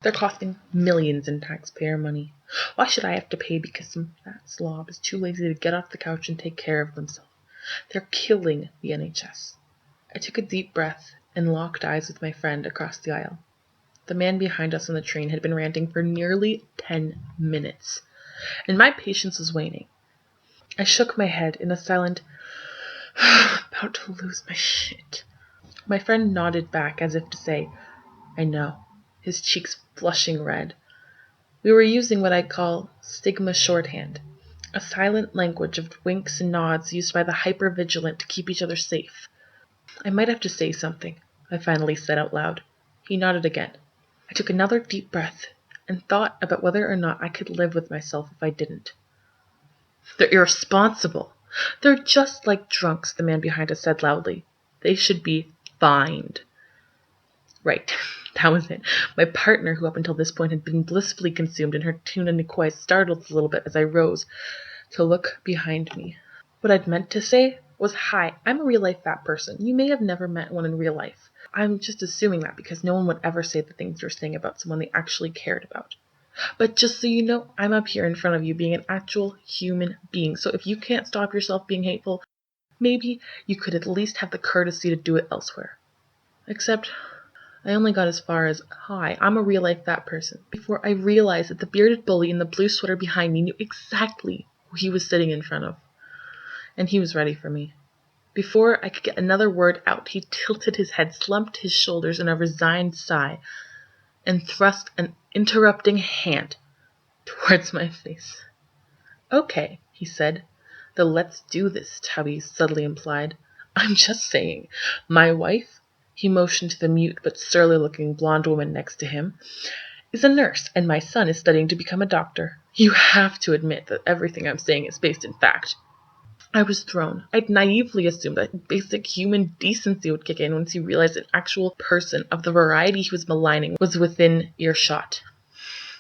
They're costing millions in taxpayer money. Why should I have to pay because some fat slob is too lazy to get off the couch and take care of themselves? They're killing the NHS. I took a deep breath and locked eyes with my friend across the aisle. The man behind us on the train had been ranting for nearly 10 minutes, and my patience was waning. I shook my head in a silent, about to lose my shit. My friend nodded back as if to say, I know, his cheeks flushing red. We were using what I call stigma shorthand, a silent language of winks and nods used by the hyper-vigilant to keep each other safe. I might have to say something, I finally said out loud. He nodded again. I took another deep breath and thought about whether or not I could live with myself if I didn't. They're irresponsible. They're just like drunks, the man behind us said loudly. They should be fined. Right, that was it. My partner, who up until this point had been blissfully consumed in her tuna nikoi, startled a little bit as I rose to look behind me. What I'd meant to say was, hi, I'm a real-life fat person. You may have never met one in real life. I'm just assuming that because no one would ever say the things you're saying about someone they actually cared about. But just so you know, I'm up here in front of you being an actual human being. So if you can't stop yourself being hateful, maybe you could at least have the courtesy to do it elsewhere. Except I only got as far as, hi, I'm a real-life fat person, before I realized that the bearded bully in the blue sweater behind me knew exactly who he was sitting in front of. And he was ready for me. Before I could get another word out, he tilted his head, slumped his shoulders in a resigned sigh, and thrust an interrupting hand towards my face. Okay, he said, the let's do this tubby subtly implied. I'm just saying, my wife, he motioned to the mute but surly-looking blonde woman next to him, is a nurse, and my son is studying to become a doctor. You have to admit that everything I'm saying is based in fact. I was thrown. I'd naively assumed that basic human decency would kick in once he realized an actual person of the variety he was maligning was within earshot.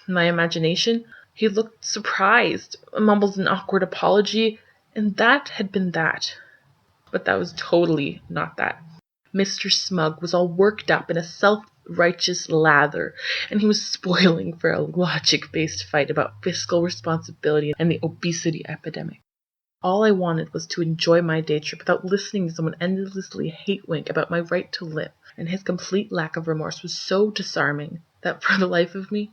In my imagination, he looked surprised, mumbled an awkward apology, and that had been that. But that was totally not that. Mr. Smug was all worked up in a self-righteous lather, and he was spoiling for a logic-based fight about fiscal responsibility and the obesity epidemic. All I wanted was to enjoy my day trip without listening to someone endlessly hate-wink about my right to live, and his complete lack of remorse was so disarming that for the life of me,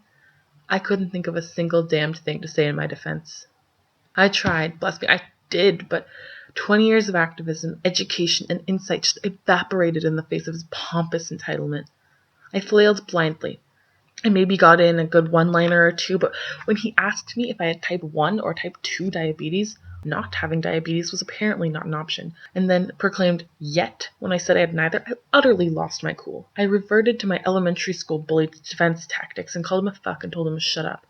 I couldn't think of a single damned thing to say in my defense. I tried, bless me, I did, but 20 years of activism, education, and insight just evaporated in the face of his pompous entitlement. I flailed blindly. I maybe got in a good one-liner or two, but when he asked me if I had type 1 or type 2 diabetes, not having diabetes was apparently not an option, and then proclaimed yet when I said I had neither, I utterly lost my cool. I reverted to my elementary school bully defense tactics and called him a fuck and told him to shut up.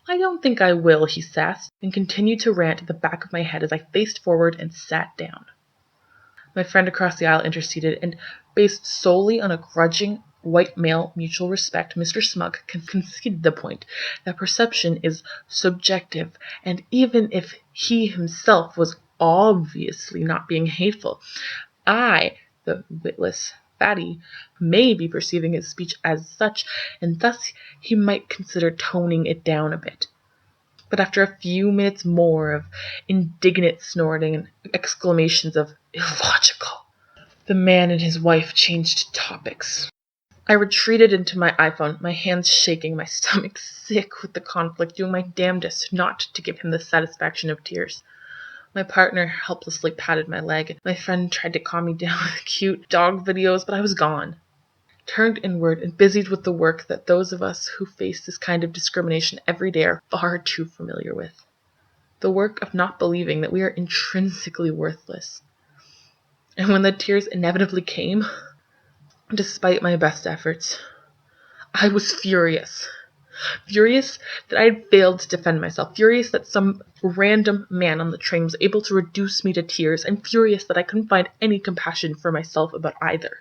I don't think I will, he sassed, and continued to rant at the back of my head as I faced forward and sat down. My friend across the aisle interceded, and based solely on a grudging white male mutual respect, Mr. Smug conceded the point that perception is subjective, and even if he himself was obviously not being hateful, I, the witless fatty, may be perceiving his speech as such, and thus he might consider toning it down a bit. But after a few minutes more of indignant snorting and exclamations of illogical, the man and his wife changed topics. I retreated into my iPhone, my hands shaking, my stomach sick with the conflict, doing my damnedest not to give him the satisfaction of tears. My partner helplessly patted my leg, and my friend tried to calm me down with cute dog videos, but I was gone. Turned inward and busied with the work that those of us who face this kind of discrimination every day are far too familiar with. The work of not believing that we are intrinsically worthless. And when the tears inevitably came, despite my best efforts, I was furious. Furious that I had failed to defend myself, furious that some random man on the train was able to reduce me to tears, and furious that I couldn't find any compassion for myself about either.